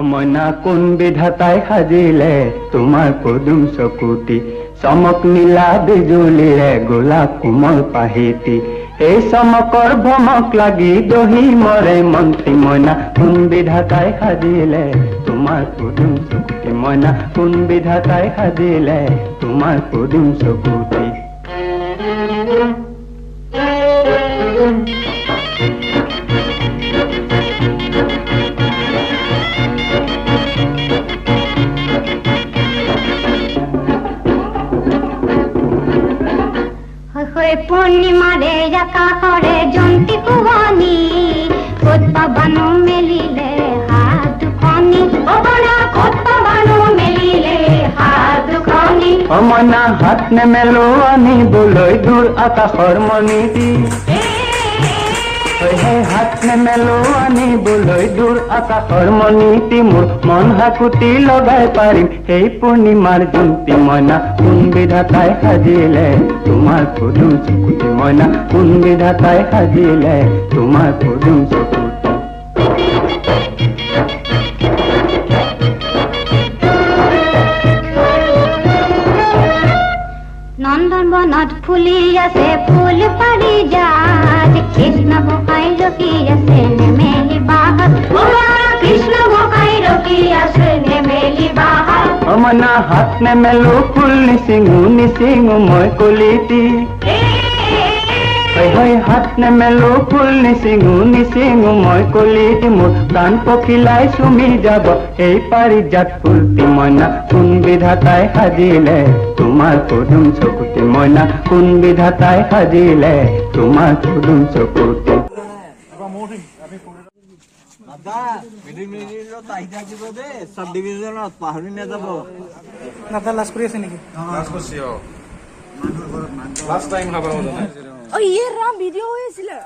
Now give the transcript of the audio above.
মইনা কোন বিধাতাই সাজিলে তোমাৰ পদুম চকুটি চমক নীলা বিজুলীৰে গোলাপ কোমল পাহিতি এই চমকৰ ভমক লাগি দহি মৰে মন্ত্ৰী মইনা কোন বিধাতাই সাজিলে তোমাৰ পদুম চকুটি মইনা কোন বিধাতাই সাজিলে তোমাৰ পদুম চকুটি পূর্ণিমারে আকাশরে জন্তি কুহনি কত পাবানো মেলিলে হাত দুখনি কত পাবানো মেলিলে হাত দুখনি মইনা হাত নেমেলো আনিবলৈ দূৰ আকাশৰ মণিটি হাত নেমেলো আনিবলৈ দূৰ আকাশৰ মণিটি মোৰ মন হাকুটি লগাই পাৰিম সেই পূৰ্ণিমাৰ জন্তি মইনা কোন বিধাতাই সাজিলে তোমাৰ পদুম চকুটি মইনা কোন বিধাতাই সাজিলে তোমাৰ পদুম চকুটি নন্দন বনত ফুলি আছে ফুল পাৰি যাত কৃষ্ণ গোসাই ৰখি আছে নেমেলি বাহত কৃষ্ণ গোসাই ৰখি আছে নেমেলি বাহত মইনা হাত নেমেলো ফুল নিচিঙো মই কলিটি হাত নেমেলো ফুল নিচিঙো মই কলিটি মোৰ প্ৰাণ পখিলাই চুমি যাব এই পাৰিজাত ফুলটি মইনা কোন বিধাতাই সাজিলে তোমাৰ পদুম চকুটি মইনা কোন বিধাতাই সাজিলে তোমাৰ পদুম চকুটি সাব ডিভিজনত পাহৰি নাযাব দাদা লাজ কৰি আছে নেকি লাষ্ট টাইম খাব ইয়ে ৰাম ভিডিঅ' হৈ আছিলে